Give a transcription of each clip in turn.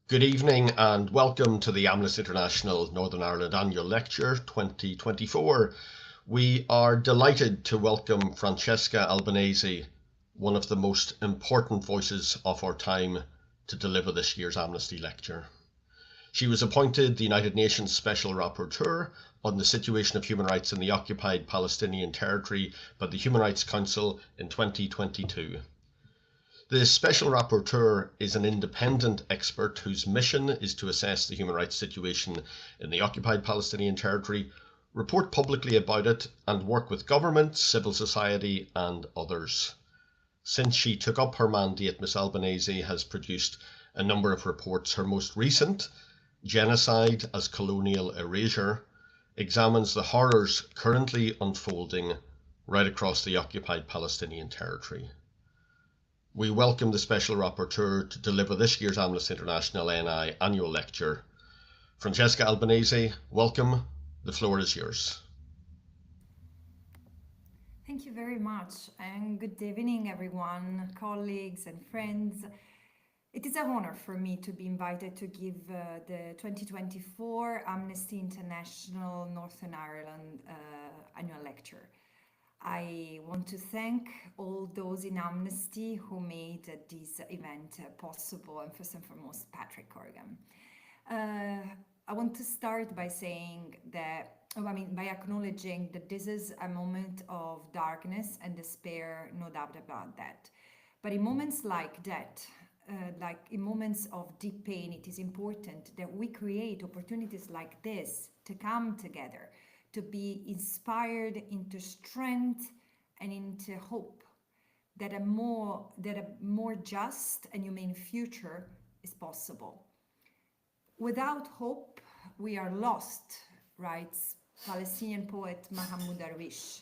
Good evening and welcome to the Amnesty International Northern Ireland Annual Lecture 2024. We are delighted to welcome Francesca Albanese, one of the most important voices of our time, to deliver this year's Amnesty Lecture. She was appointed the United Nations Special Rapporteur on the situation of human rights in the occupied Palestinian territory by the Human Rights Council in 2022. The Special Rapporteur is an independent expert whose mission is to assess the human rights situation in the occupied Palestinian territory, report publicly about it, and work with government, civil society, and others. Since she took up her mandate, Ms. Albanese has produced a number of reports. Her most recent, Genocide as Colonial Erasure, examines the horrors currently unfolding right across the occupied Palestinian territory. We welcome the Special Rapporteur to deliver this year's Amnesty International NI Annual Lecture. Francesca Albanese, welcome. The floor is yours. Thank you very much, and good evening, everyone, colleagues and friends. It is an honor for me to be invited to give the 2024 Amnesty International Northern Ireland Annual Lecture. I want to thank all those in Amnesty who made this event possible, and first and foremost, Patrick Corrigan. I want to start by saying that, by acknowledging that this is a moment of darkness and despair, no doubt about that. But in moments like that, like in moments of deep pain, it is important that we create opportunities like this to come together, to be inspired into strength and into hope that a more just and humane future is possible. Without hope, we are lost, writes Palestinian poet Mahmoud Darwish.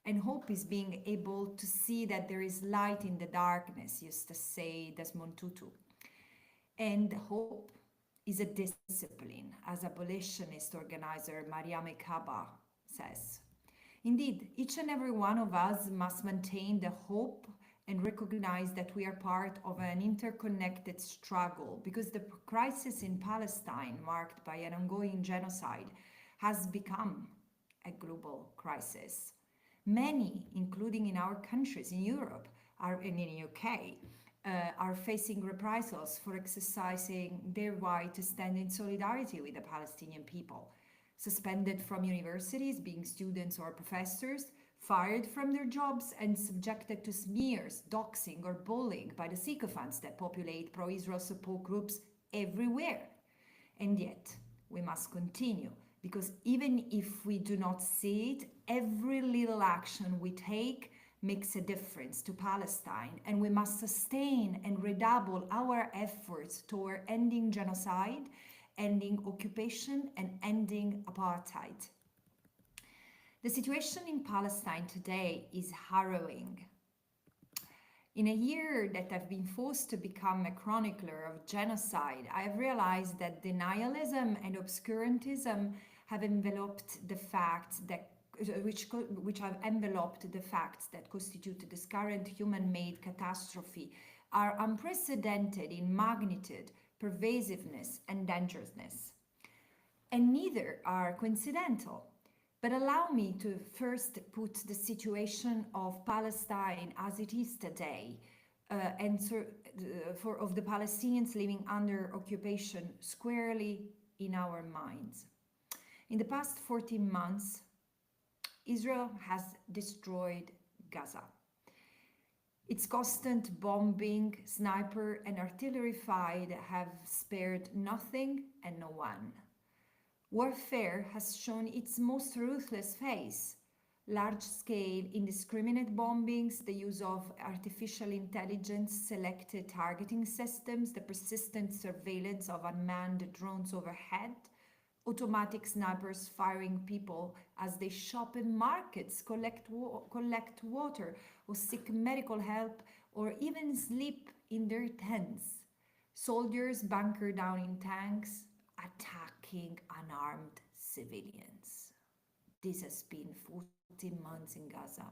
And hope is being able to see that there is light in the darkness, used to say Desmond Tutu. And hope is a discipline, as abolitionist organizer Mariame Kaba says. Indeed, each and every one of us must maintain the hope and recognize that we are part of an interconnected struggle, because the crisis in Palestine, marked by an ongoing genocide, has become a global crisis. Many, including in our countries, in Europe, and in the UK, are facing reprisals for exercising their right to stand in solidarity with the Palestinian people. Suspended from universities, being students or professors, fired from their jobs and subjected to smears, doxing or bullying by the sycophants that populate pro-Israel support groups everywhere. And yet, we must continue, because even if we do not see it, every little action we take makes a difference to Palestine, and we must sustain and redouble our efforts toward ending genocide, ending occupation, and ending apartheid. The situation in Palestine today is harrowing. In a year that I've been forced to become a chronicler of genocide, I have realized that denialism and obscurantism have enveloped the facts that which have enveloped the facts that constitute this current human-made catastrophe are unprecedented in magnitude, pervasiveness, and dangerousness. And neither are coincidental. But allow me to first put the situation of Palestine as it is today, of the Palestinians living under occupation squarely in our minds. In the past 14 months, Israel has destroyed Gaza. Its constant bombing, sniper and artillery fire have spared nothing and no one. Warfare has shown its most ruthless face. Large-scale, indiscriminate bombings, the use of artificial intelligence, selected targeting systems, the persistent surveillance of unmanned drones overhead, automatic snipers firing people as they shop in markets, collect water, or seek medical help, or even sleep in their tents. Soldiers bunker down in tanks, attacking unarmed civilians. This has been 14 months in Gaza.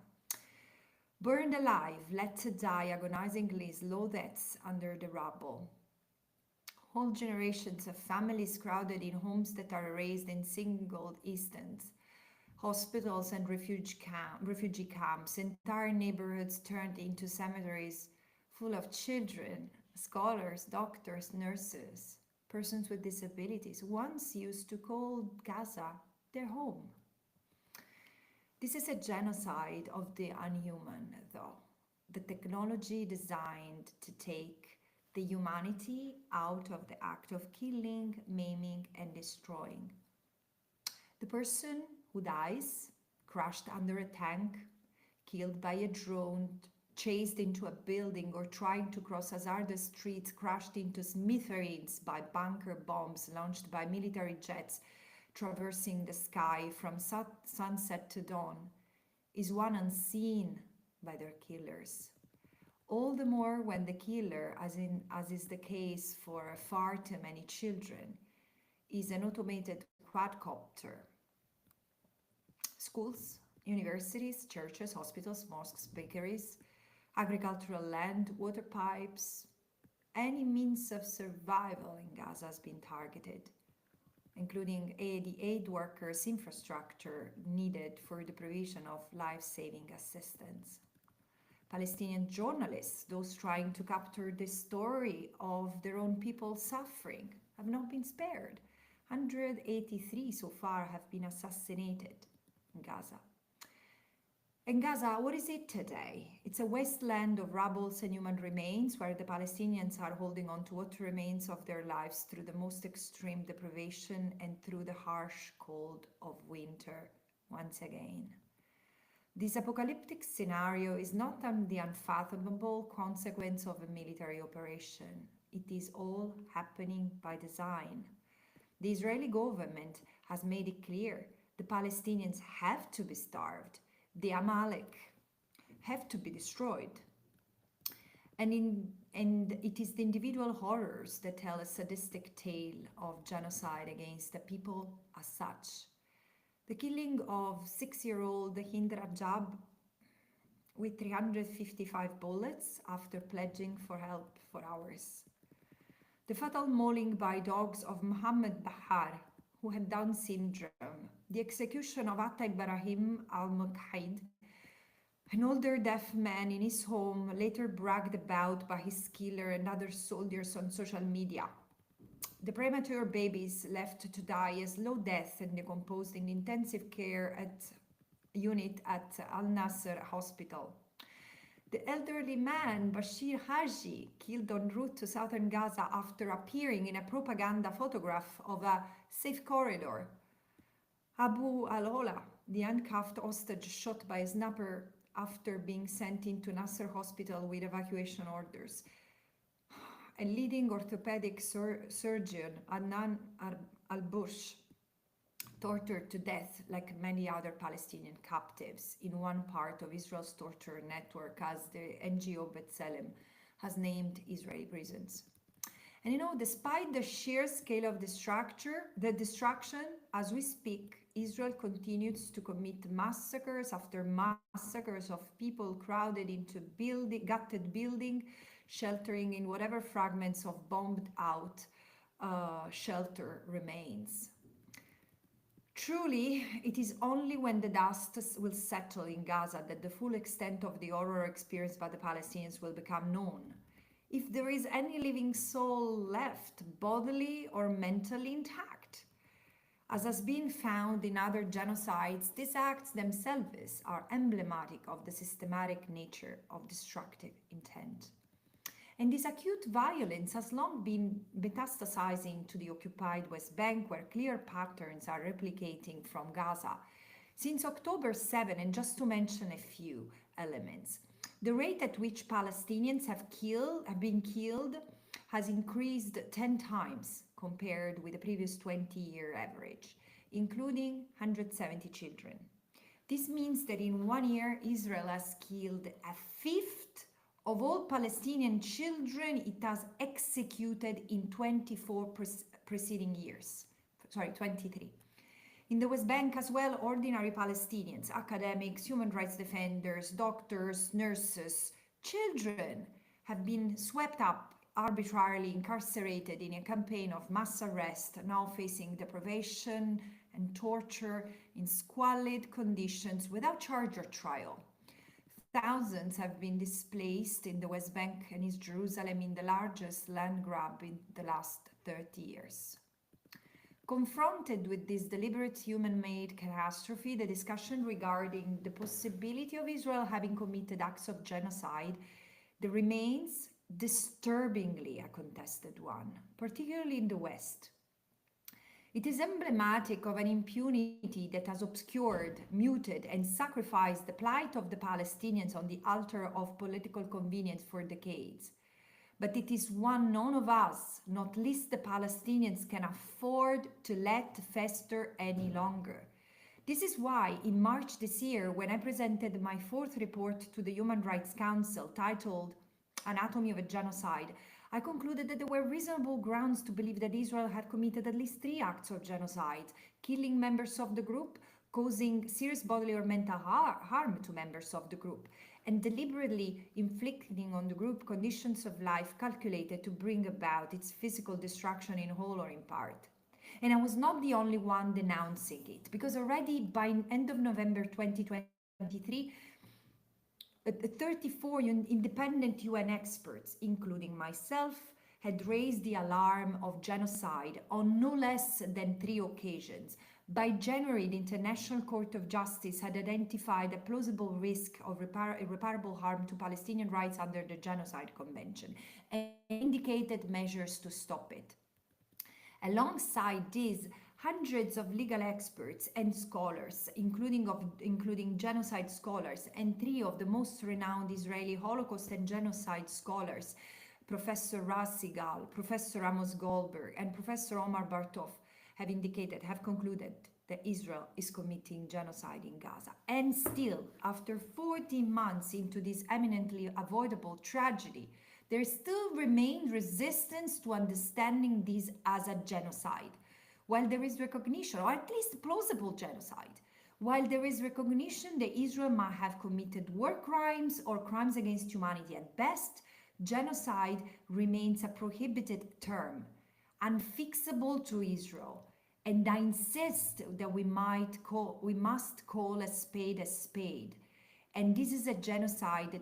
Burned alive, let to die agonizingly slow deaths under the rubble. Whole generations of families crowded in homes that are raised in single instance, hospitals and refugee camps, entire neighborhoods turned into cemeteries full of children, scholars, doctors, nurses, persons with disabilities, once used to call Gaza their home. This is a genocide of the unhuman, though. The technology designed to take the humanity out of the act of killing, maiming, and destroying. The person who dies, crushed under a tank, killed by a drone, chased into a building, or trying to cross hazardous streets, crushed into smithereens by bunker bombs launched by military jets traversing the sky from sunset to dawn, is one unseen by their killers. All the more when the killer, as is the case for far too many children, is an automated quadcopter. Schools, universities, churches, hospitals, mosques, bakeries, agricultural land, water pipes, any means of survival in Gaza has been targeted, including aid workers' infrastructure needed for the provision of life-saving assistance. Palestinian journalists, those trying to capture the story of their own people suffering, have not been spared. 183 so far have been assassinated in Gaza. In Gaza, what is it today? It's a wasteland of rubble and human remains where the Palestinians are holding on to what remains of their lives through the most extreme deprivation and through the harsh cold of winter once again. This apocalyptic scenario is not the unfathomable consequence of a military operation. It is all happening by design. The Israeli government has made it clear the Palestinians have to be starved. The Amalek have to be destroyed. And it is the individual horrors that tell a sadistic tale of genocide against the people as such. The killing of 6-year-old Hind Rajab with 355 bullets after pledging for help for hours. The fatal mauling by dogs of Mohammed Bahar, who had Down syndrome. The execution of Atta Ibrahim al-Muqaid, an older deaf man in his home, later bragged about by his killer and other soldiers on social media. The premature babies left to die a slow death and decomposed in intensive care unit at Al-Nasser Hospital. The elderly man, Bashir Haji, killed en route to southern Gaza after appearing in a propaganda photograph of a safe corridor. Abu al-Ola, the handcuffed hostage shot by a sniper after being sent into Nasser Hospital with evacuation orders. A leading orthopedic surgeon, Adnan al-Bush, tortured to death like many other Palestinian captives in one part of Israel's torture network, as the NGO B'Tselem has named Israeli prisons. And despite the sheer scale of the destruction, as we speak, Israel continues to commit massacres after massacres of people crowded into gutted buildings, sheltering in whatever fragments of bombed out shelter remains. Truly, it is only when the dust will settle in Gaza that the full extent of the horror experienced by the Palestinians will become known. If there is any living soul left, bodily or mentally intact. As has been found in other genocides, these acts themselves are emblematic of the systematic nature of destructive intent. And this acute violence has long been metastasizing to the occupied West Bank, where clear patterns are replicating from Gaza. Since October 7, and just to mention a few elements, the rate at which Palestinians have been killed has increased 10 times compared with the previous 20-year average, including 170 children. This means that in 1 year, Israel has killed a fifth of all Palestinian children it has executed in 24 preceding years. 23. In the West Bank as well, ordinary Palestinians, academics, human rights defenders, doctors, nurses, children have been swept up arbitrarily incarcerated in a campaign of mass arrest, now facing deprivation and torture in squalid conditions without charge or trial. Thousands have been displaced in the West Bank and East Jerusalem in the largest land grab in the last 30 years. Confronted with this deliberate human-made catastrophe, the discussion regarding the possibility of Israel having committed acts of genocide remains disturbingly a contested one, particularly in the West. It is emblematic of an impunity that has obscured, muted, and sacrificed the plight of the Palestinians on the altar of political convenience for decades. But it is one none of us, not least the Palestinians, can afford to let fester any longer. This is why, in March this year, when I presented my fourth report to the Human Rights Council titled Anatomy of a Genocide, I concluded that there were reasonable grounds to believe that Israel had committed at least 3 acts of genocide, killing members of the group, causing serious bodily or mental harm to members of the group, and deliberately inflicting on the group conditions of life calculated to bring about its physical destruction in whole or in part. And I was not the only one denouncing it, because already by end of November 2023, 34 independent UN experts, including myself, had raised the alarm of genocide on no less than 3 occasions. By January, the International Court of Justice had identified a plausible risk of irreparable harm to Palestinian rights under the Genocide Convention and indicated measures to stop it. Alongside this, hundreds of legal experts and scholars, including genocide scholars, and 3 of the most renowned Israeli Holocaust and genocide scholars, Professor Raz Sigal, Professor Amos Goldberg, and Professor Omar Bartov, have concluded that Israel is committing genocide in Gaza. And still, after 14 months into this eminently avoidable tragedy, there still remained resistance to understanding this as a genocide. While there is recognition, or at least plausible genocide, while there is recognition that Israel might have committed war crimes or crimes against humanity at best, genocide remains a prohibited term, unfixable to Israel. And I insist that we must call a spade. And this is a genocide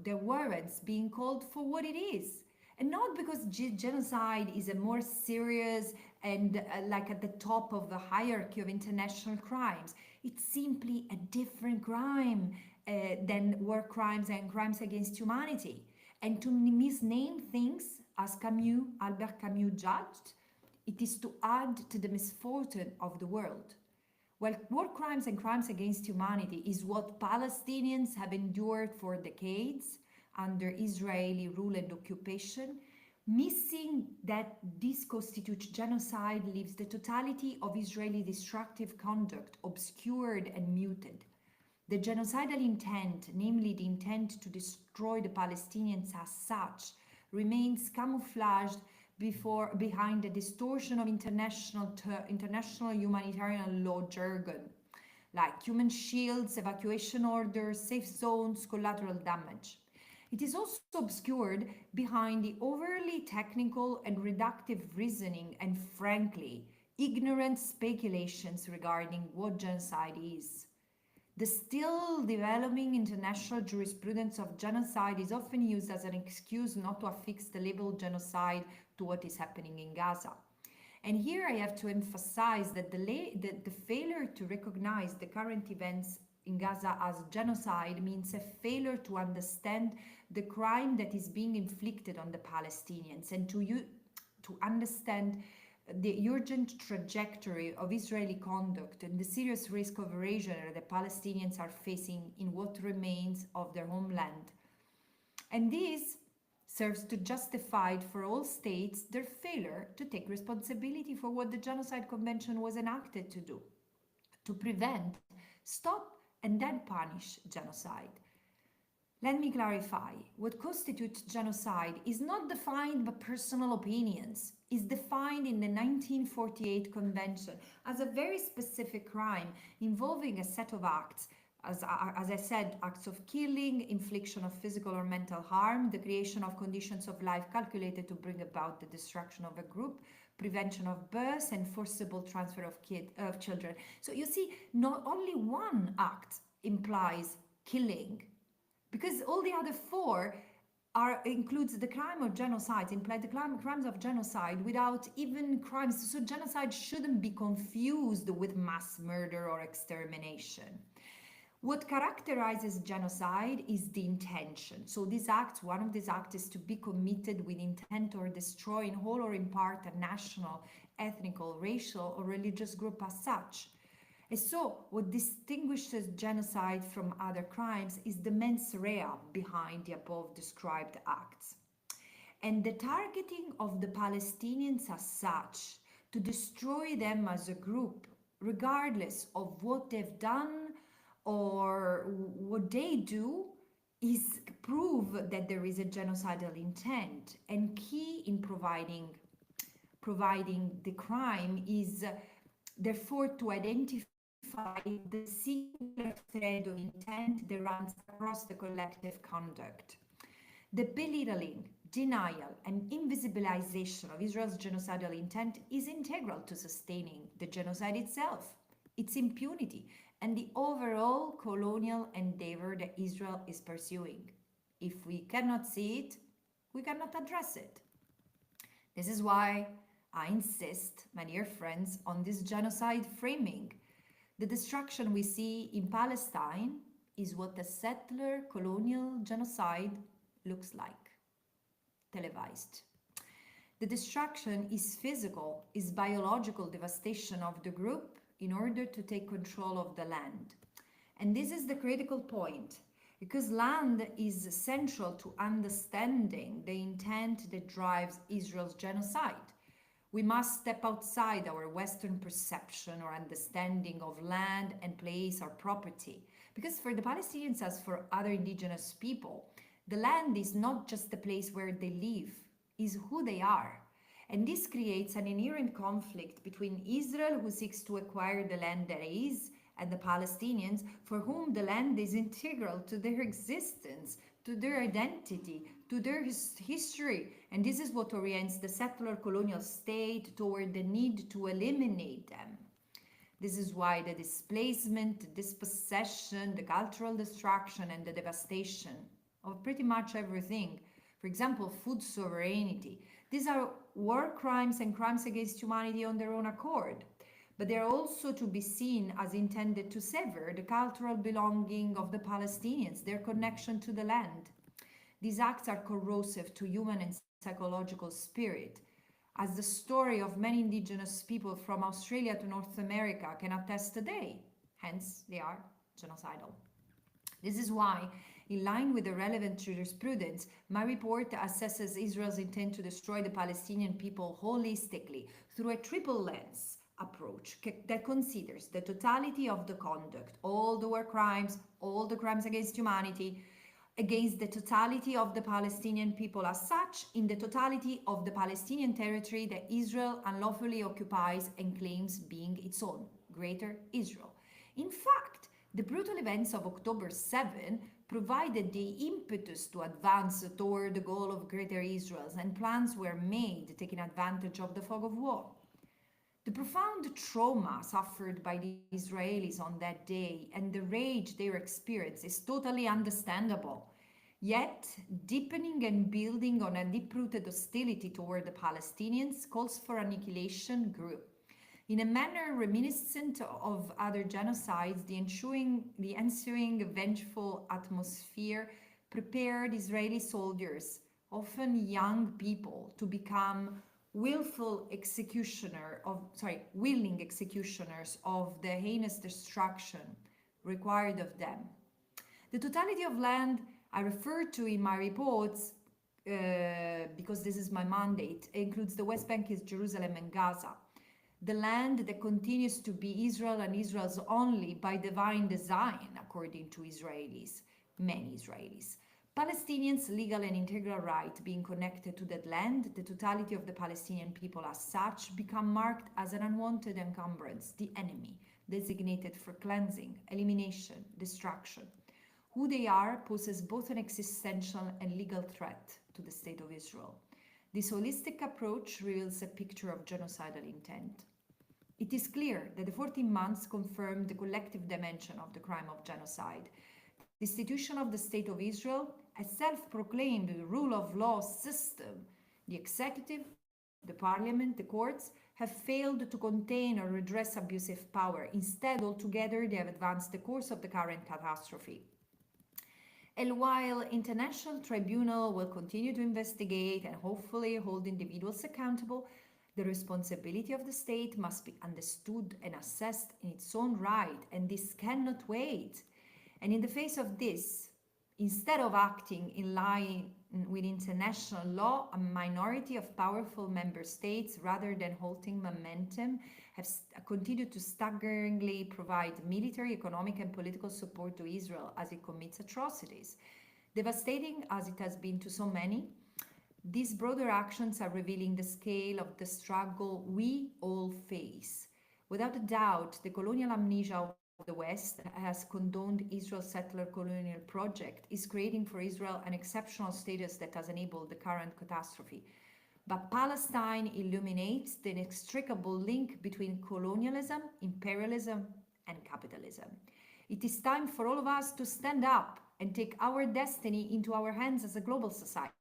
that warrants being called for what it is. And not because genocide is a more serious and like at the top of the hierarchy of international crimes. It's simply a different crime than war crimes and crimes against humanity. And to misname things, as Albert Camus judged, it is to add to the misfortune of the world. While war crimes and crimes against humanity is what Palestinians have endured for decades under Israeli rule and occupation, missing that this constitutes genocide leaves the totality of Israeli destructive conduct obscured and muted. The genocidal intent, namely the intent to destroy the Palestinians as such, remains camouflaged behind the distortion of international humanitarian law jargon, like human shields, evacuation orders, safe zones, collateral damage. It is also obscured behind the overly technical and reductive reasoning and, frankly, ignorant speculations regarding what genocide is. The still developing international jurisprudence of genocide is often used as an excuse not to affix the label genocide to what is happening in Gaza. And here I have to emphasize that the failure to recognize the current events in Gaza as genocide means a failure to understand the crime that is being inflicted on the Palestinians and to understand the urgent trajectory of Israeli conduct and the serious risk of erasure that Palestinians are facing in what remains of their homeland. And this serves to justify for all states their failure to take responsibility for what the Genocide Convention was enacted to do, to prevent, stop, and then punish genocide. Let me clarify, what constitutes genocide is not defined by personal opinions. It's defined in the 1948 Convention as a very specific crime involving a set of acts as I said, acts of killing, infliction of physical or mental harm, the creation of conditions of life calculated to bring about the destruction of a group, prevention of birth, and forcible transfer of children. So you see, not only one act implies killing, because all the other four includes the crime of genocide, imply the crimes of genocide without even crimes. So genocide shouldn't be confused with mass murder or extermination. What characterizes genocide is the intention. So these acts, one of these acts is to be committed with intent or destroy in whole or in part a national, ethnical, racial, or religious group as such. And so what distinguishes genocide from other crimes is the mens rea behind the above described acts. And the targeting of the Palestinians as such, to destroy them as a group, regardless of what they've done or what they do, is proof that there is a genocidal intent. And key in providing the crime is therefore to identify the singular thread of intent that runs across the collective conduct. The belittling, denial, and invisibilization of Israel's genocidal intent is integral to sustaining the genocide itself, its impunity, and the overall colonial endeavor that Israel is pursuing. If we cannot see it, we cannot address it. This is why I insist, my dear friends, on this genocide framing. The destruction we see in Palestine is what a settler colonial genocide looks like, televised. The destruction is physical, is biological devastation of the group in order to take control of the land. And this is the critical point, because land is central to understanding the intent that drives Israel's genocide. We must step outside our Western perception or understanding of land and place or property. Because for the Palestinians, as for other indigenous people, the land is not just the place where they live, is who they are. And this creates an inherent conflict between Israel, who seeks to acquire the land that is, and the Palestinians, for whom the land is integral to their existence, to their identity, to their history. And this is what orients the settler colonial state toward the need to eliminate them. This is why the displacement, the dispossession, the cultural destruction, and the devastation of pretty much everything, for example, food sovereignty, these are war crimes and crimes against humanity on their own accord. But they are also to be seen as intended to sever the cultural belonging of the Palestinians, their connection to the land. These acts are corrosive to human and psychological spirit, as the story of many indigenous people from Australia to North America can attest today. Hence, they are genocidal. This is why, in line with the relevant jurisprudence, my report assesses Israel's intent to destroy the Palestinian people holistically through a triple lens approach that considers the totality of the conduct, all the war crimes, all the crimes against humanity, against the totality of the Palestinian people as such, in the totality of the Palestinian territory that Israel unlawfully occupies and claims being its own, Greater Israel. In fact, the brutal events of October 7 provided the impetus to advance toward the goal of Greater Israel, and plans were made taking advantage of the fog of war. The profound trauma suffered by the Israelis on that day and the rage they experienced is totally understandable. Yet, deepening and building on a deep-rooted hostility toward the Palestinians calls for annihilation grew. In a manner reminiscent of other genocides, the ensuing vengeful atmosphere prepared Israeli soldiers, often young people, to become willing executioners of the heinous destruction required of them. The totality of land I refer to in my reports, because this is my mandate, includes the West Bank, Jerusalem, and Gaza. The land that continues to be Israel and Israel's only by divine design, according to Israelis, many Israelis. Palestinians' legal and integral right being connected to that land, the totality of the Palestinian people as such, become marked as an unwanted encumbrance, the enemy, designated for cleansing, elimination, destruction. Who they are poses both an existential and legal threat to the State of Israel. This holistic approach reveals a picture of genocidal intent. It is clear that the 14 months confirmed the collective dimension of the crime of genocide. The institution of the State of Israel, a self-proclaimed rule of law system, the executive, the parliament, the courts, have failed to contain or redress abusive power. Instead, altogether, they have advanced the course of the current catastrophe. And while international tribunal will continue to investigate and hopefully hold individuals accountable, the responsibility of the state must be understood and assessed in its own right, and this cannot wait. And in the face of this, instead of acting in line with international law, a minority of powerful member states, rather than halting momentum, have continued to staggeringly provide military, economic, and political support to Israel as it commits atrocities. Devastating as it has been to so many, these broader actions are revealing the scale of the struggle we all face. Without a doubt, the colonial amnesia of the West has condoned Israel's settler colonial project, is creating for Israel an exceptional status that has enabled the current catastrophe. But Palestine illuminates the inextricable link between colonialism, imperialism, and capitalism. It is time for all of us to stand up and take our destiny into our hands as a global society.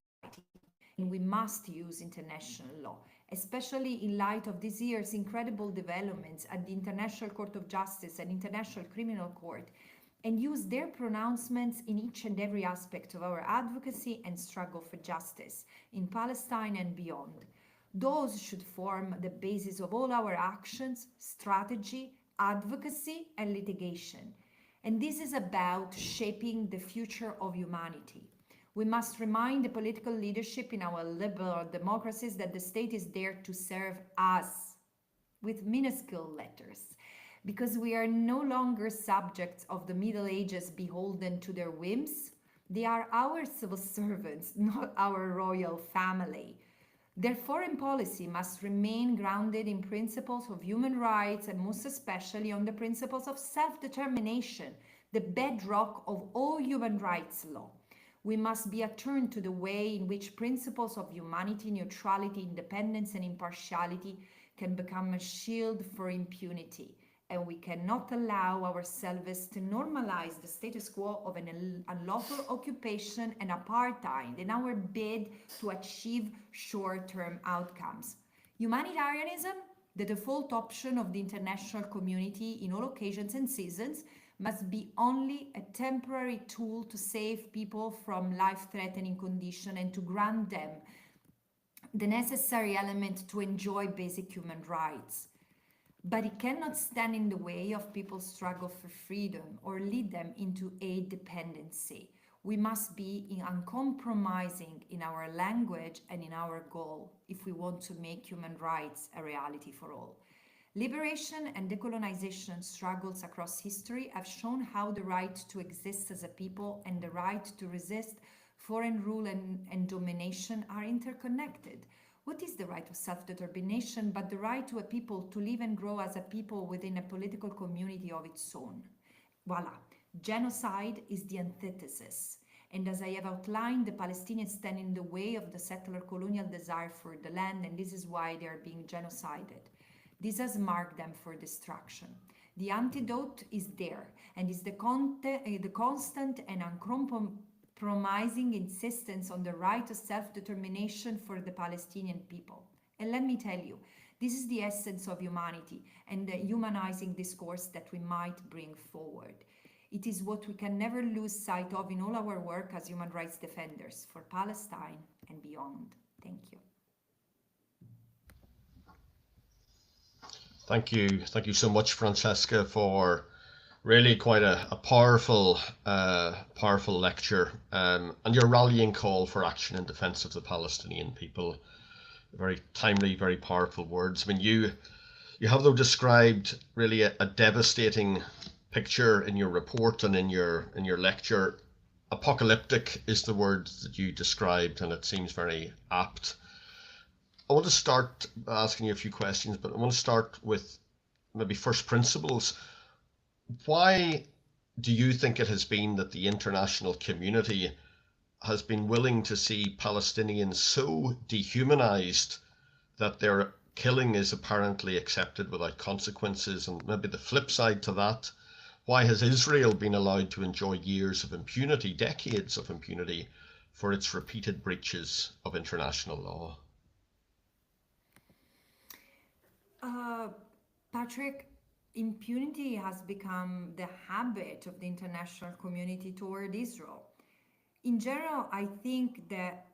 And we must use international law, especially in light of this year's incredible developments at the International Court of Justice and International Criminal Court, and use their pronouncements in each and every aspect of our advocacy and struggle for justice in Palestine and beyond. Those should form the basis of all our actions, strategy, advocacy, and litigation. And this is about shaping the future of humanity. We must remind the political leadership in our liberal democracies that the state is there to serve us, with minuscule letters, because we are no longer subjects of the Middle Ages beholden to their whims. They are our civil servants, not our royal family. Their foreign policy must remain grounded in principles of human rights, and most especially on the principles of self-determination, the bedrock of all human rights law. We must be attuned to the way in which principles of humanity, neutrality, independence, and impartiality can become a shield for impunity. And we cannot allow ourselves to normalize the status quo of an unlawful occupation and apartheid in our bid to achieve short-term outcomes. Humanitarianism, the default option of the international community in all occasions and seasons, must be only a temporary tool to save people from life-threatening conditions and to grant them the necessary element to enjoy basic human rights. But it cannot stand in the way of people's struggle for freedom or lead them into aid dependency. We must be uncompromising in our language and in our goal if we want to make human rights a reality for all. Liberation and decolonization struggles across history have shown how the right to exist as a people and the right to resist foreign rule and domination are interconnected. What is the right of self-determination but the right to a people to live and grow as a people within a political community of its own? Voila! Genocide is the antithesis. And as I have outlined, the Palestinians stand in the way of the settler colonial desire for the land, and this is why they are being genocided. This has marked them for destruction. The antidote is there, and is the constant and uncompromising insistence on the right of self-determination for the Palestinian people. And let me tell you, this is the essence of humanity and the humanizing discourse that we might bring forward. It is what we can never lose sight of in all our work as human rights defenders for Palestine and beyond. Thank you. Thank you. Thank you so much, Francesca, for really quite a powerful lecture, and your rallying call for action in defense of the Palestinian people. Very timely, very powerful words. I mean, you have, though, described really a devastating picture in your report and in your lecture. Apocalyptic is the word that you described, and it seems very apt. I want to start asking you a few questions, but I want to start with maybe first principles. Why do you think it has been that the international community has been willing to see Palestinians so dehumanized that their killing is apparently accepted without consequences? And maybe the flip side to that, why has Israel been allowed to enjoy years of impunity, decades of impunity, for its repeated breaches of international law? Uh, Patrick, impunity has become the habit of the international community toward Israel. In general, I think that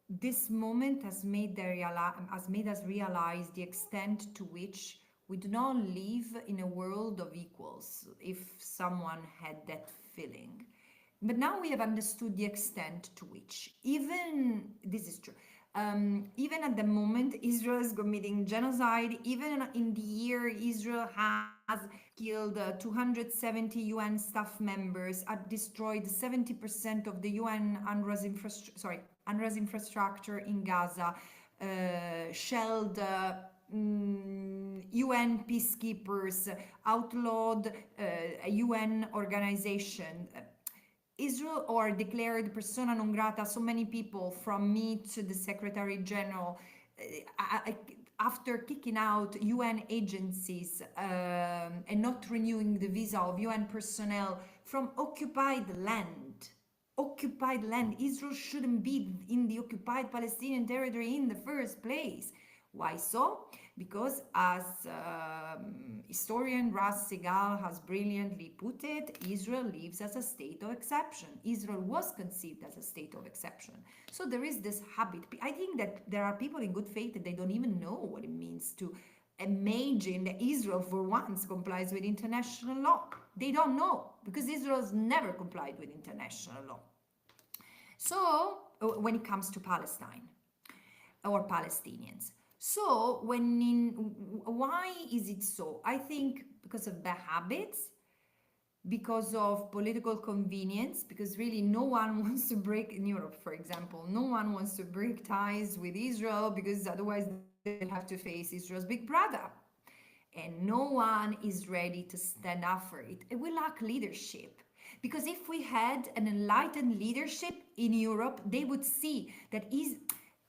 this moment has made us realize the extent to which we do not live in a world of equals, if someone had that feeling. But now we have understood the extent to which, even this is true, even at the moment, Israel is committing genocide. Even in the year, Israel has killed 270 UN staff members, destroyed 70% of the UNRWA's infrastructure in Gaza, shelled UN peacekeepers, outlawed a UN organization. Israel or declared persona non grata so many people, from me to the Secretary General, after kicking out UN agencies and not renewing the visa of UN personnel from occupied land. Occupied land. Israel shouldn't be in the occupied Palestinian territory in the first place. Why so? Because, as historian Ras Segal has brilliantly put it, Israel lives as a state of exception. Israel was conceived as a state of exception. So there is this habit. I think that there are people in good faith that they don't even know what it means to imagine that Israel for once complies with international law. They don't know, because Israel has never complied with international law. So when it comes to Palestine or Palestinians. So why is it so? I think because of bad habits, because of political convenience, because really no one wants to break, in Europe, for example, no one wants to break ties with Israel, because otherwise they'll have to face Israel's big brother. And no one is ready to stand up for it. And we lack leadership. Because if we had an enlightened leadership in Europe, they would see that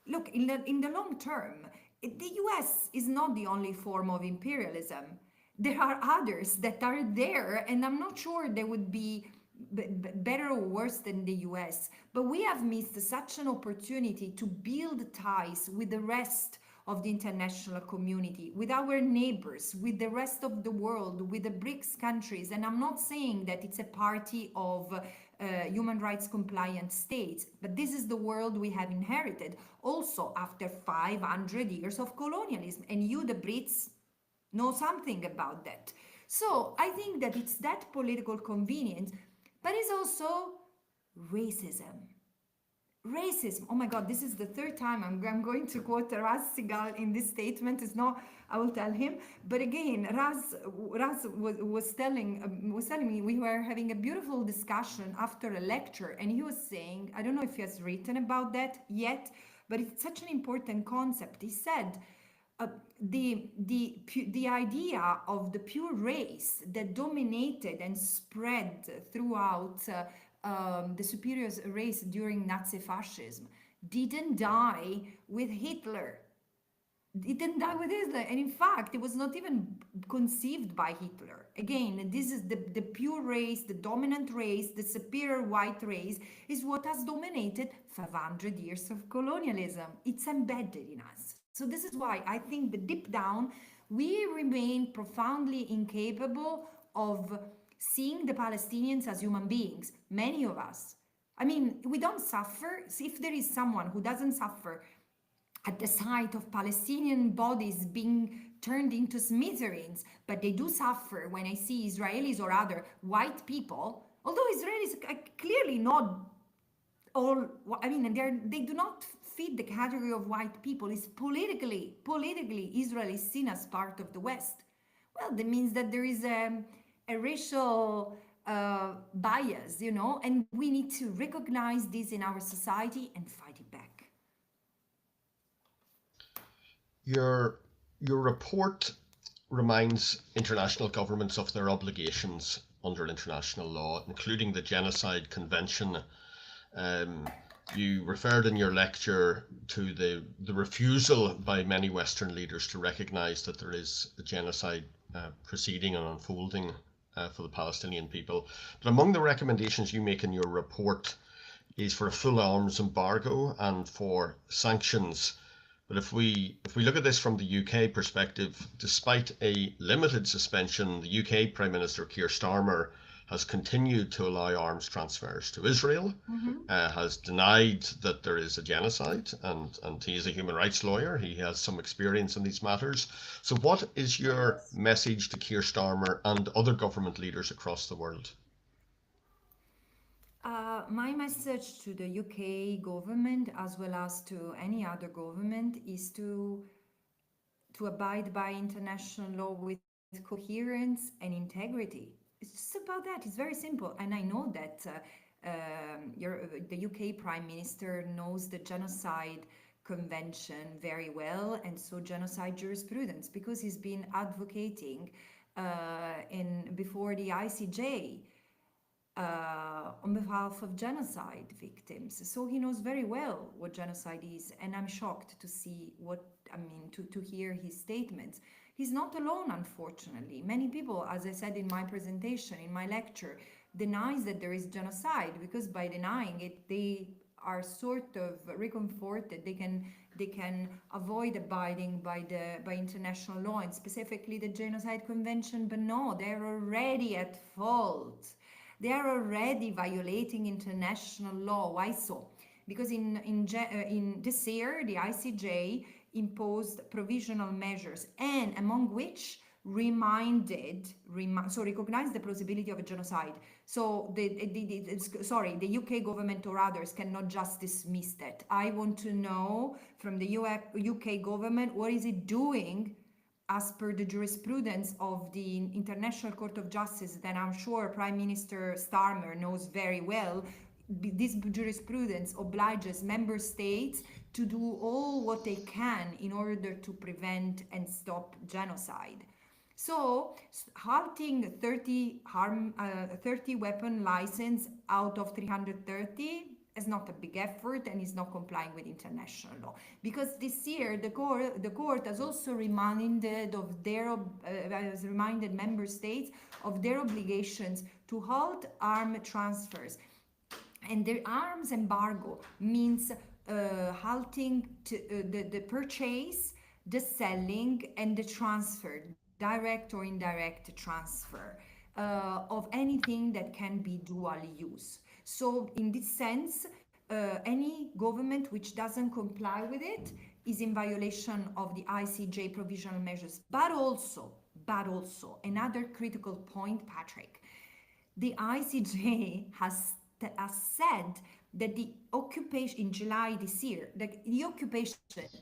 look, in the long term, the US is not the only form of imperialism. There are others that are there, and I'm not sure they would be better or worse than the US. But we have missed such an opportunity to build ties with the rest of the international community, with our neighbors, with the rest of the world, with the BRICS countries. And I'm not saying that it's a party of human rights compliant states, but this is the world we have inherited, also after 500 years of colonialism. And you, the Brits, know something about that. So I think that it's that political convenience, but it's also racism. Racism. Oh my God, this is the third time I'm going to quote Ras Segal in this statement. It's not, I will tell him. But again, Ras was telling me, we were having a beautiful discussion after a lecture, and he was saying, I don't know if he has written about that yet, but it's such an important concept. He said, the idea of the pure race that dominated and spread throughout the superior race during Nazi fascism didn't die with Hitler. It didn't die with Hitler, and in fact, it was not even conceived by Hitler. Again, this is the pure race, the dominant race, the superior white race, is what has dominated 500 years of colonialism. It's embedded in us. So this is why I think that deep down, we remain profoundly incapable of seeing the Palestinians as human beings, many of us. I mean, we don't suffer. If there is someone who doesn't suffer at the sight of Palestinian bodies being turned into smithereens, but they do suffer when I see Israelis or other white people, although Israelis are clearly not all, I mean, they do not fit the category of white people. It's politically, Israel is seen as part of the West. Well, that means that there is a racial bias, and we need to recognize this in our society and fight it back. Your report reminds international governments of their obligations under international law, including the Genocide Convention. Um, you referred in your lecture to the refusal by many Western leaders to recognize that there is a genocide proceeding and unfolding for the Palestinian people. But among the recommendations you make in your report is for a full arms embargo and for sanctions. But if we look at this from the UK perspective, despite a limited suspension, the UK Prime Minister Keir Starmer has continued to allow arms transfers to Israel, has denied that there is a genocide, and he is a human rights lawyer. He has some experience in these matters. So what is your Yes. message to Keir Starmer and other government leaders across the world? My message to the UK government, as well as to any other government, is to abide by international law with coherence and integrity. It's just about that. It's very simple. And I know that the UK Prime Minister knows the Genocide Convention very well, and so genocide jurisprudence, because he's been advocating in before the ICJ on behalf of genocide victims. So he knows very well what genocide is, and I'm shocked to see to hear his statements. He's not alone, unfortunately. Many people, as I said in my presentation, in my lecture, denies that there is genocide, because by denying it, they are sort of reconforted. They can avoid abiding by international law, and specifically the Genocide Convention. But no, they're already at fault. They are already violating international law. Why so? Because in this year, the ICJ imposed provisional measures, and among which recognized the plausibility of a genocide. So the UK government or others cannot just dismiss that. I want to know from the UK government, what is it doing as per the jurisprudence of the International Court of Justice, that I'm sure Prime Minister Starmer knows very well. This jurisprudence obliges member states to do all what they can in order to prevent and stop genocide. So, halting 30 weapon license out of 330 is not a big effort, and is not complying with international law. Because this year the court has also reminded member states of their obligations to halt arm transfers. And the arms embargo means halting the purchase, the selling, and the transfer, direct or indirect transfer, of anything that can be dual use. So, in this sense, any government which doesn't comply with it is in violation of the ICJ provisional measures. But also, another critical point, Patrick, the ICJ has said that the occupation in July this year, the occupation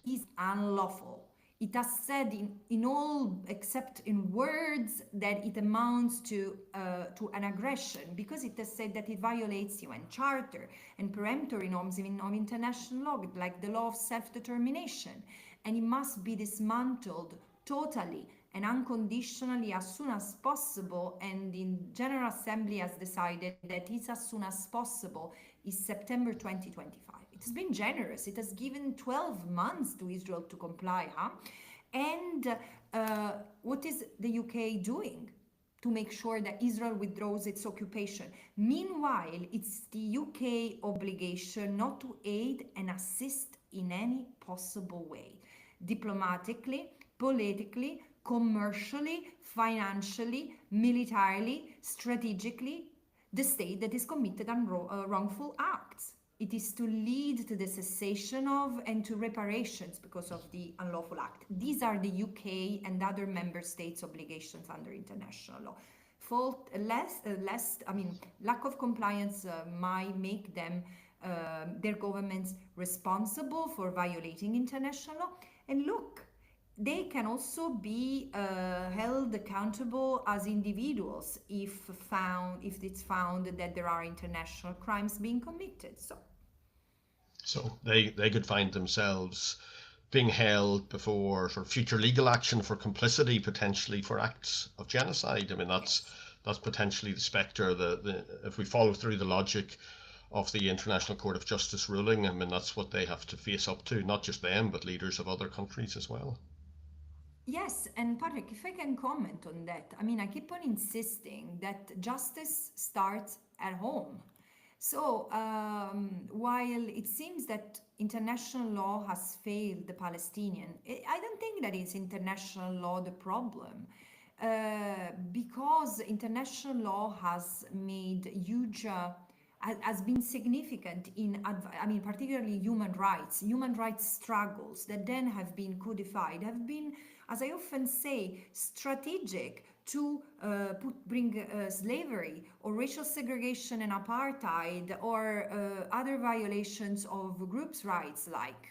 is unlawful. It has said in all except in words that it amounts to an aggression, because it has said that it violates UN Charter and peremptory norms of international law, like the law of self-determination, and it must be dismantled totally and unconditionally as soon as possible. And the General Assembly has decided that it's as soon as possible is September 2025. It has been generous. It has given 12 months to Israel to comply, huh? And what is the UK doing to make sure that Israel withdraws its occupation? Meanwhile, it's the UK obligation not to aid and assist in any possible way, diplomatically, politically, commercially, financially, militarily, strategically, the state that is committed on wrongful acts. It is to lead to the cessation of and to reparations because of the unlawful act. These are the UK and other member states' obligations under international law. Lack of compliance might make them, their governments, responsible for violating international law. And look, they can also be held accountable as individuals if it's found that there are international crimes being committed. So they could find themselves being held before sort of future legal action for complicity, potentially for acts of genocide. I mean, Yes. that's potentially the spectre. If we follow through the logic of the International Court of Justice ruling, I mean, that's what they have to face up to, not just them, but leaders of other countries as well. Yes, and Patrick, if I can comment on that, I mean, I keep on insisting that justice starts at home. So, while it seems that international law has failed the Palestinian, I don't think that it's international law the problem. Because international law has made huge, has been significant in, I mean, particularly human rights struggles that then have been codified, have been, as I often say, strategic to bring slavery or racial segregation and apartheid or other violations of groups' rights, like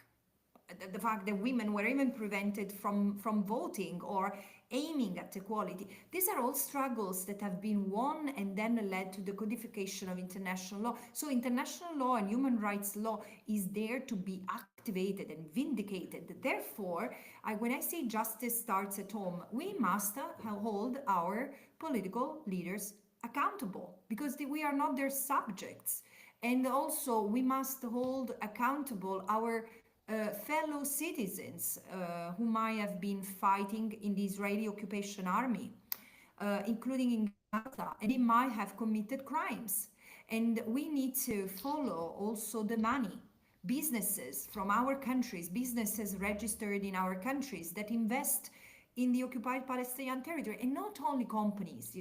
the fact that women were even prevented from voting or aiming at equality. These are all struggles that have been won and then led to the codification of international law. So international law and human rights law is there to be activated and vindicated. Therefore, when I say justice starts at home, we must hold our political leaders accountable because we are not their subjects. And also, we must hold accountable our fellow citizens who might have been fighting in the Israeli occupation army, including in Gaza, and they might have committed crimes. And we need to follow also the money. Businesses from our countries, businesses registered in our countries that invest in the occupied Palestinian territory, and not only companies.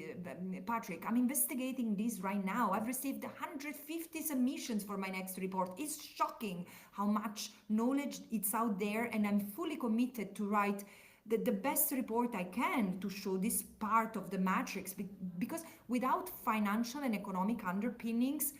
Patrick, I'm investigating this right now. I've received 150 submissions for my next report. It's shocking how much knowledge it's out there, and I'm fully committed to write the best report I can to show this part of the matrix, because without financial and economic underpinnings,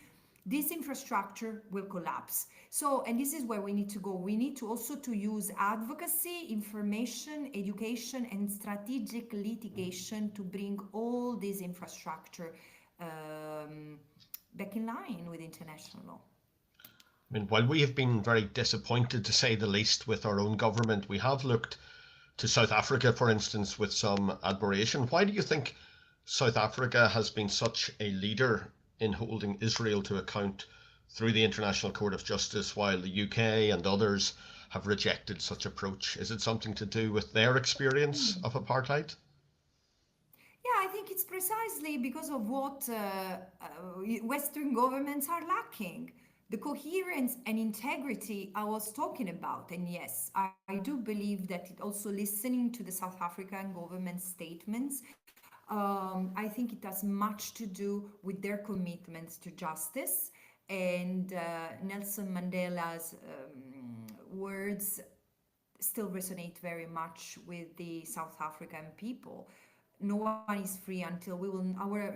this infrastructure will collapse. So, and this is where we need to go. We need to also to use advocacy, information, education, and strategic litigation to bring all this infrastructure back in line with international law. I mean, while we have been very disappointed, to say the least, with our own government, we have looked to South Africa, for instance, with some admiration. Why do you think South Africa has been such a leader in holding Israel to account through the International Court of Justice, while the UK and others have rejected such approach? Is it something to do with their experience of apartheid? Yeah, I think it's precisely because of what Western governments are lacking. The coherence and integrity I was talking about. And yes, I do believe that it also listening to the South African government statements, I think it has much to do with their commitments to justice. And Nelson Mandela's words still resonate very much with the South African people. No one is free until our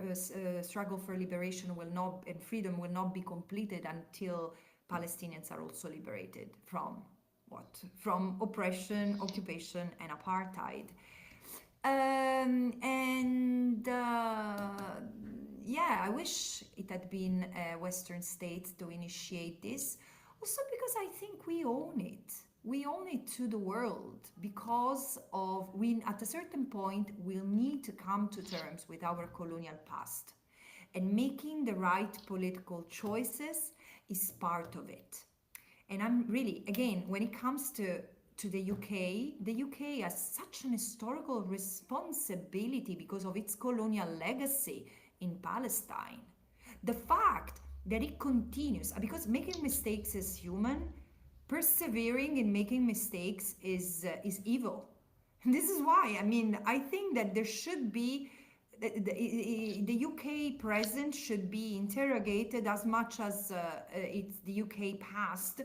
struggle for liberation will not, and freedom will not be completed until Palestinians are also liberated from what? From oppression, occupation, and apartheid. And yeah, I wish it had been Western states to initiate this. Also, because I think we own it. We own it to the world because of we at a certain point we'll need to come to terms with our colonial past, and making the right political choices is part of it. And I'm really, again, when it comes to the UK has such an historical responsibility because of its colonial legacy in Palestine. The fact that it continues, because making mistakes is human, persevering in making mistakes is evil. And this is why, I mean, I think that there should be the UK present should be interrogated as much as it's the UK past,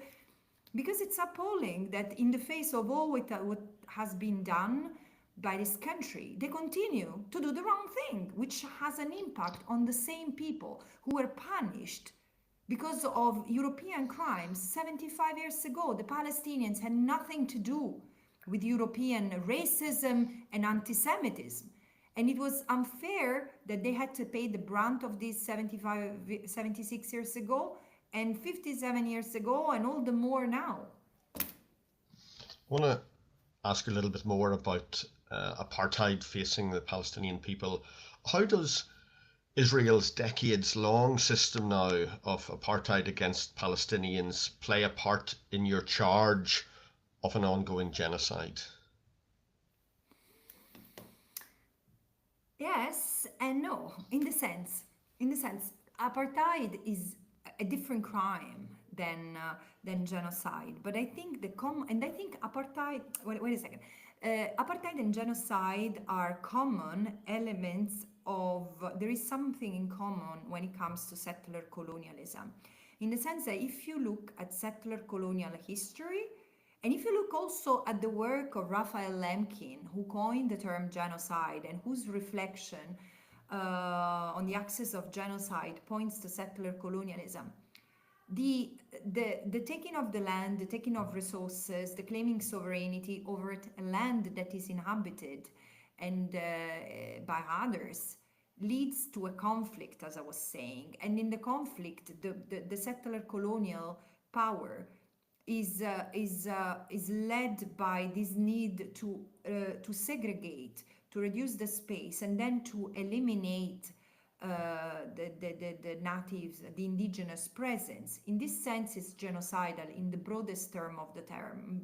because it's appalling that in the face of all what has been done by this country, they continue to do the wrong thing, which has an impact on the same people who were punished because of European crimes 75 years ago. The Palestinians had nothing to do with European racism and anti-Semitism. And it was unfair that they had to pay the brunt of this 76 years ago and 57 years ago, and all the more now. I want to ask a little bit more about apartheid facing the Palestinian people. How does Israel's decades long system now of apartheid against Palestinians play a part in your charge of an ongoing genocide? Yes and no, in the sense, apartheid is a different crime than genocide. But I think and I think apartheid. Wait a second. Apartheid and genocide are common elements of. There is something in common when it comes to settler colonialism, in the sense that if you look at settler colonial history, and if you look also at the work of Raphael Lemkin, who coined the term genocide and whose reflection on the axis of genocide points to settler colonialism, the taking of the land, the taking of resources, the claiming sovereignty over a land that is inhabited and by others leads to a conflict, as I was saying. And in the conflict, the settler colonial power is led by this need to segregate, to reduce the space, and then to eliminate the natives, the indigenous presence. In this sense, it's genocidal in the broadest term of the term,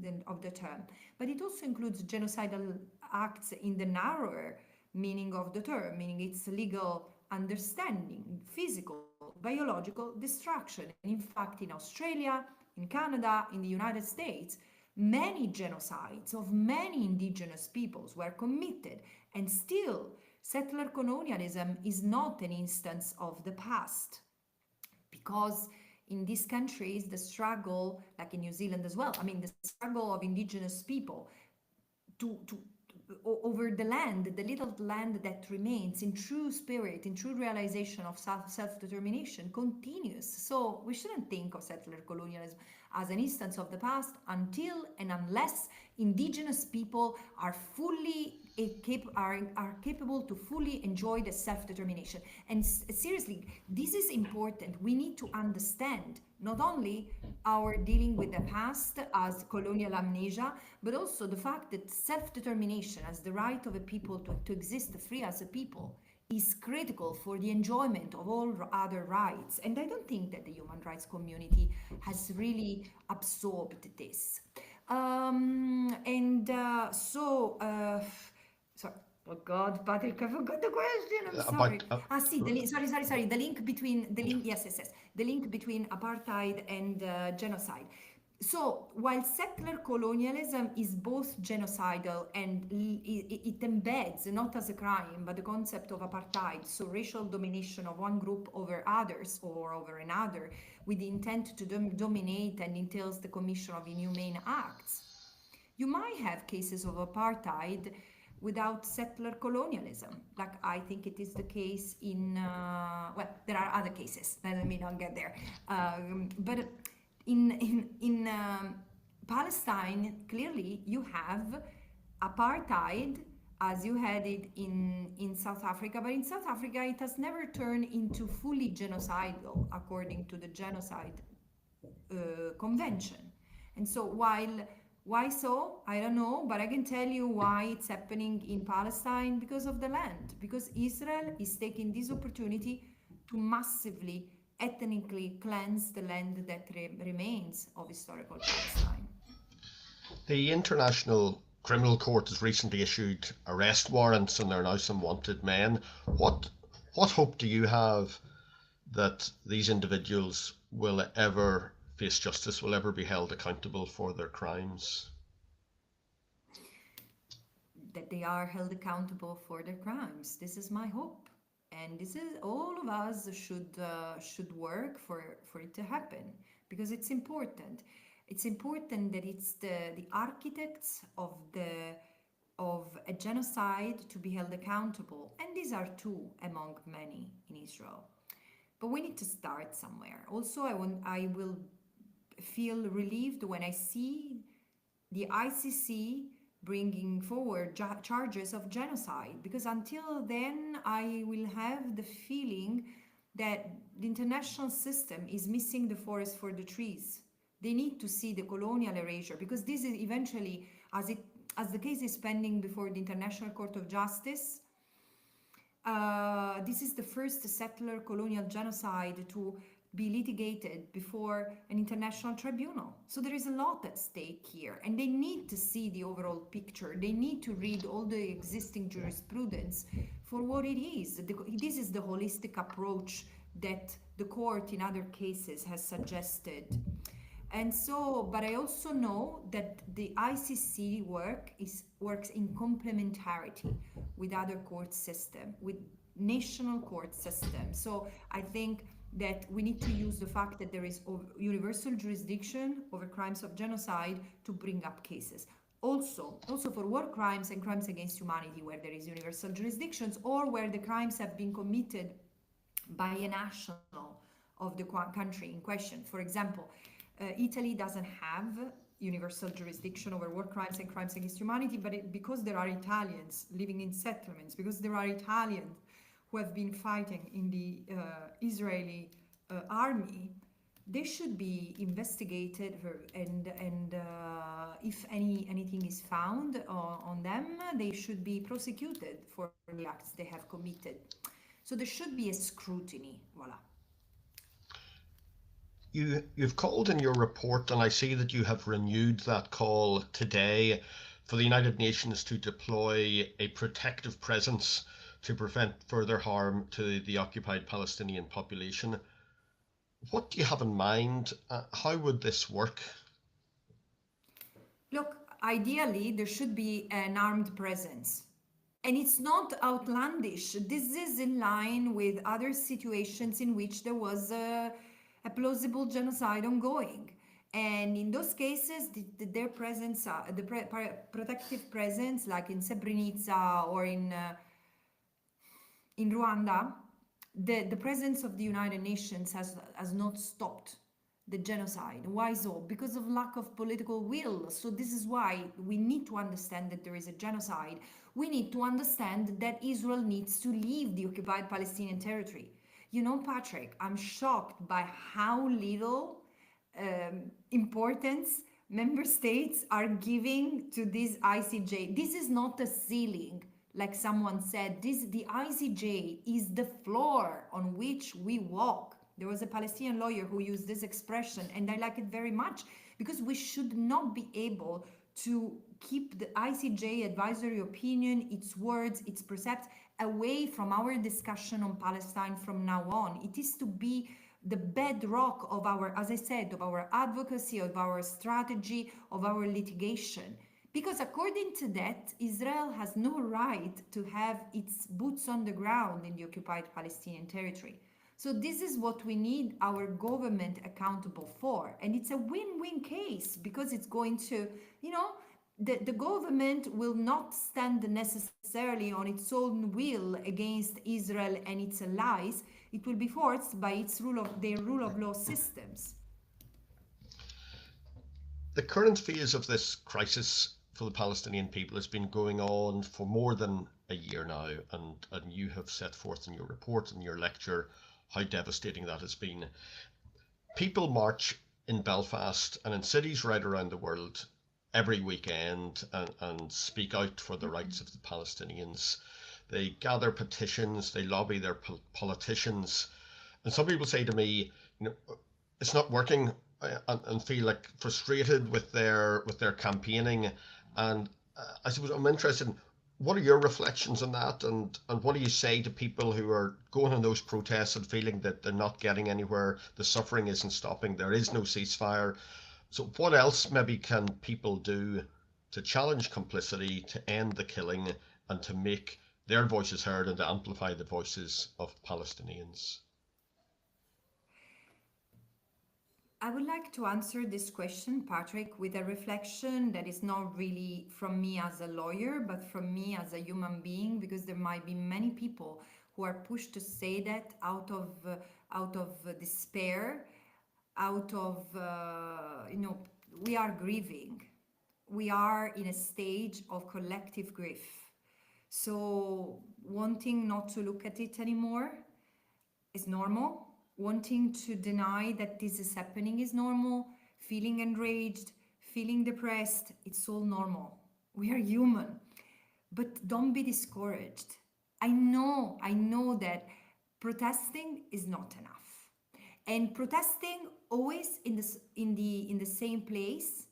but it also includes genocidal acts in the narrower meaning of the term, meaning its legal understanding, physical, biological destruction. And in fact, in Australia, in Canada, in the United States, many genocides of many indigenous peoples were committed, and still settler colonialism is not an instance of the past, because in these countries the struggle, like in New Zealand as well, I mean, the struggle of indigenous people to over the land, the little land that remains, in true spirit, in true realization of self-determination, continues. So we shouldn't think of settler colonialism as an instance of the past until and unless indigenous people are capable to fully enjoy the self-determination. And seriously, this is important. We need to understand not only our dealing with the past as colonial amnesia, but also the fact that self-determination as the right of a people to exist free as a people is critical for the enjoyment of all other rights. And I don't think that the human rights community has really absorbed this. Sorry. Oh God, Patrick, I forgot the question. I'm sorry. About See, sorry. The link between yes. The link between apartheid and genocide. So while settler colonialism is both genocidal and it embeds, not as a crime, but the concept of apartheid, so racial domination of one group over others or over another, with the intent to dominate and entails the commission of inhumane acts, you might have cases of apartheid without settler colonialism. Like I think it is the case in, there are other cases, let me not get there. But in Palestine, clearly you have apartheid as you had it in South Africa, but in South Africa it has never turned into fully genocidal according to the Genocide Convention. And so why so? I don't know, but I can tell you why it's happening in Palestine: because of the land, because Israel is taking this opportunity to massively ethnically cleanse the land that remains of historical Palestine. the International Criminal Court has recently issued arrest warrants, and there are now some wanted men. What hope do you have that these individuals will ever face justice, will ever be held accountable for their crimes? That they are held accountable for their crimes. This is my hope, and this is all of us should work for it to happen, because it's important. It's important that it's the architects of a genocide to be held accountable, and these are two among many in Israel. But we need to start somewhere. Also, I will feel relieved when I see the ICC bringing forward charges of genocide, because until then I will have the feeling that the international system is missing the forest for the trees, They need to see the colonial erasure, because this is eventually, as the case is pending before the International Court of Justice, this is the first settler colonial genocide to be litigated before an international tribunal. So there is a lot at stake here, and they need to see the overall picture. They need to read all the existing jurisprudence for what it is. This is the holistic approach that the court in other cases has suggested. And so, but I also know that the ICC works in complementarity with other court system, with national court system. So I think that we need to use the fact that there is universal jurisdiction over crimes of genocide to bring up cases. Also for war crimes and crimes against humanity, where there is universal jurisdictions, or where the crimes have been committed by a national of the country in question. For example, Italy doesn't have universal jurisdiction over war crimes and crimes against humanity, but because there are Italians living in settlements, because there are Italians who have been fighting in the Israeli army, they should be investigated, and if anything is found on them, they should be prosecuted for the acts they have committed. So there should be a scrutiny. Voila. You've called in your report, and I see that you have renewed that call today, for the United Nations to deploy a protective presence to prevent further harm to the occupied Palestinian population. What do you have in mind? How would this work? Look, ideally, there should be an armed presence. And it's not outlandish. This is in line with other situations in which there was a plausible genocide ongoing. And in those cases, their presence, protective presence, like in Srebrenica or in Rwanda, the presence of the United Nations has not stopped the genocide. Why so? Because of lack of political will. So this is why we need to understand that there is a genocide. We need to understand that Israel needs to leave the occupied Palestinian territory. You know, Patrick, I'm shocked by how little importance member states are giving to this ICJ. This is not a ceiling, like someone said. The ICJ is the floor on which we walk. There was a Palestinian lawyer who used this expression, and I like it very much, because we should not be able to keep the ICJ advisory opinion, its words, its precepts, away from our discussion on Palestine from now on. It is to be the bedrock of our, as I said, of our advocacy, of our strategy, of our litigation. Because according to that, Israel has no right to have its boots on the ground in the occupied Palestinian territory. So this is what we need our government accountable for. And it's a win-win case, because it's going to, the government will not stand necessarily on its own will against Israel and its allies. It will be forced by their rule of law systems. The current phase of this crisis for the Palestinian people has been going on for more than a year now, and you have set forth in your report and your lecture how devastating that has been. People march in Belfast and in cities right around the world every weekend and speak out for the rights of the Palestinians. They gather petitions, they lobby their politicians, and some people say to me, it's not working, and feel like frustrated with their campaigning. And I suppose I'm interested in, what are your reflections on that, and what do you say to people who are going on those protests and feeling that they're not getting anywhere, the suffering isn't stopping, there is no ceasefire? So what else maybe can people do to challenge complicity, to end the killing, and to make their voices heard and to amplify the voices of Palestinians? I would like to answer this question, Patrick, with a reflection that is not really from me as a lawyer, but from me as a human being, because there might be many people who are pushed to say that out of despair, out of we are grieving. We are in a stage of collective grief. So wanting not to look at it anymore is normal. Wanting to deny that this is happening is normal. feeling enraged, feeling depressed. It's all normal. We are human. But don't be discouraged. I know that protesting is not enough. And protesting always in the same place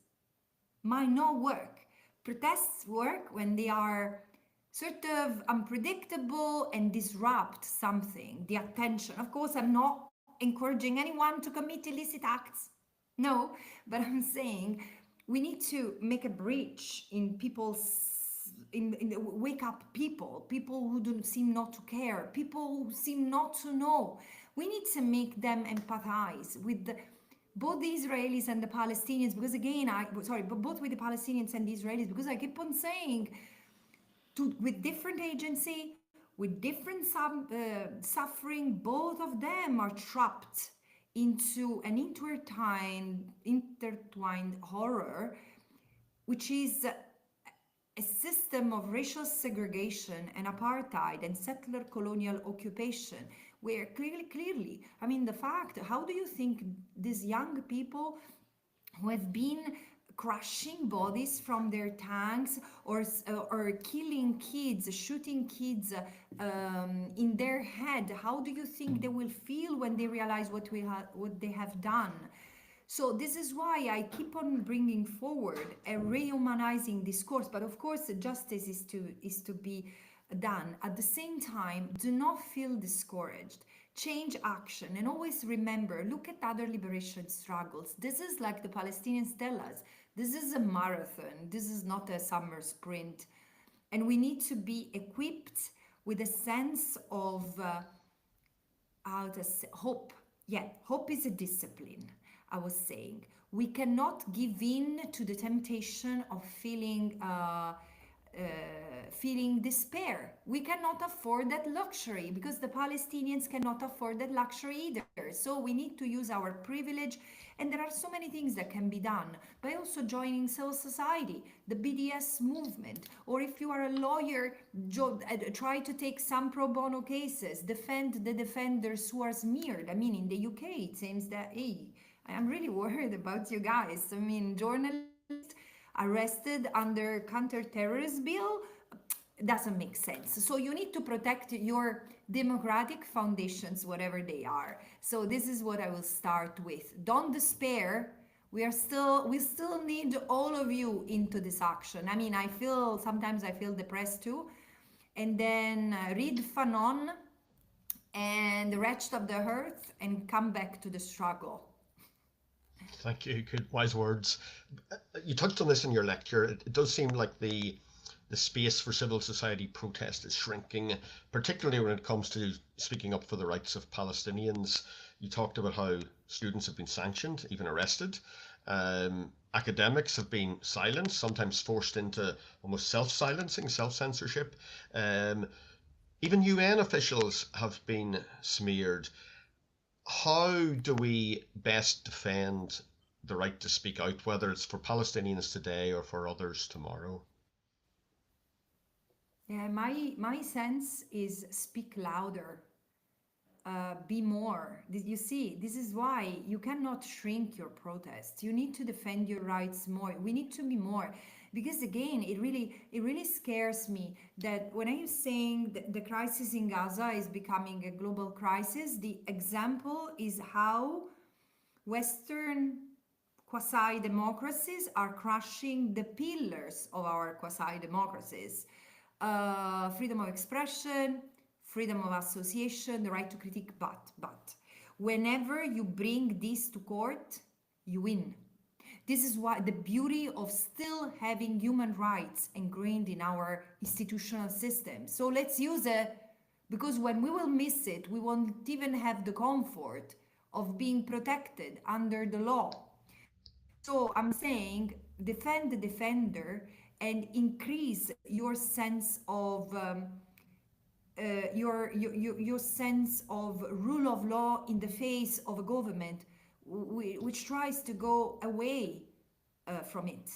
might not work. Protests work when they are sort of unpredictable and disrupt something, the attention. Of course, I'm not encouraging anyone to commit illicit acts. No, but I'm saying we need to make a breach in people's in the wake up people who don't seem not to care, people who seem not to know. We need to make them empathize with both the Israelis and the Palestinians, because again, but both with the Palestinians and the Israelis, because I keep on saying with different agency, with different suffering, both of them are trapped into an intertwined horror, which is a system of racial segregation and apartheid and settler colonial occupation, where clearly, I mean, the fact, how do you think these young people who have been crushing bodies from their tanks, or killing kids, shooting kids in their head, how do you think they will feel when they realize what they have done? So this is why I keep on bringing forward a rehumanizing discourse. But of course, justice is to be done. At the same time, do not feel discouraged. Change action, and always remember, look at other liberation struggles. This is like the Palestinians tell us. This is a marathon. This is not a summer sprint. And we need to be equipped with a sense of hope. Yeah, hope is a discipline. I was saying we cannot give in to the temptation of feeling despair. We cannot afford that luxury, because the Palestinians cannot afford that luxury either. So we need to use our privilege, and there are so many things that can be done by also joining civil society, the BDS movement, or if you are a lawyer, try to take some pro bono cases, defend the defenders who are smeared. I mean, in the UK, it seems that, hey, I'm really worried about you guys. I mean, journalists arrested under counter-terrorist bill doesn't make sense. So you need to protect your democratic foundations, whatever they are. So this is what I will start with. Don't despair. We still need all of you into this action. I mean, sometimes I feel depressed too. And then read Fanon and The Wretched of the Earth and come back to the struggle. Thank you. Good, wise words. You touched on this in your lecture. It does seem like the space for civil society protest is shrinking, particularly when it comes to speaking up for the rights of Palestinians. You talked about how students have been sanctioned, even arrested. Academics have been silenced, sometimes forced into almost self-silencing, self-censorship. Even UN officials have been smeared. How do we best defend the right to speak out, whether it's for Palestinians today or for others tomorrow? Yeah, my sense is speak louder, be more. You see, this is why you cannot shrink your protests. You need to defend your rights more. We need to be more. Because again, it really scares me that when I'm saying the crisis in Gaza is becoming a global crisis, the example is how Western quasi-democracies are crushing the pillars of our quasi-democracies. Freedom of expression, freedom of association, the right to critique, but whenever you bring this to court, you win. This is why the beauty of still having human rights ingrained in our institutional system. So let's use it, because when we will miss it, we won't even have the comfort of being protected under the law. So I'm saying defend the defender and increase your sense of your sense of rule of law in the face of a government which tries to go away from it.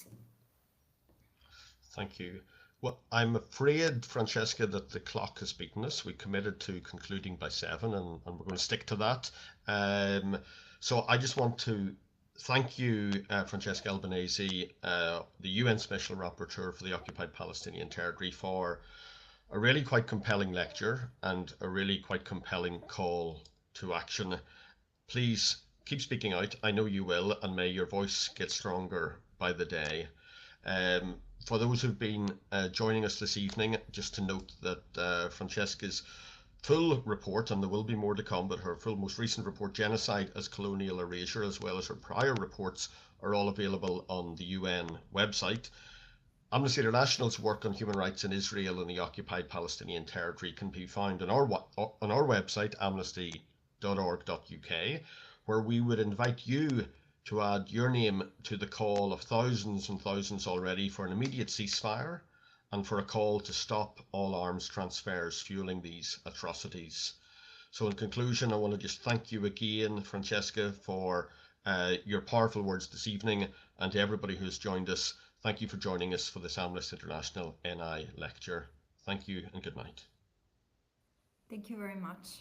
Thank you. Well, I'm afraid, Francesca, that the clock has beaten us. We committed to concluding by 7, and we're going to stick to that. So I just want to Thank you, Francesca Albanese, the UN Special Rapporteur for the Occupied Palestinian Territory, for a really quite compelling lecture and a really quite compelling call to action. Please keep speaking out. I know you will, and may your voice get stronger by the day. For those who've been joining us this evening, just to note that Francesca's full report, and there will be more to come, but her full most recent report, Genocide as Colonial Erasure, as well as her prior reports, are all available on the UN website. Amnesty International's work on human rights in Israel and the occupied Palestinian territory can be found on our website, amnesty.org.uk, where we would invite you to add your name to the call of thousands and thousands already for an immediate ceasefire and for a call to stop all arms transfers fueling these atrocities. So in conclusion, I want to just thank you again, Francesca, for your powerful words this evening, and to everybody who's joined us, thank you for joining us for this Amnesty International NI lecture. Thank you and good night. Thank you very much.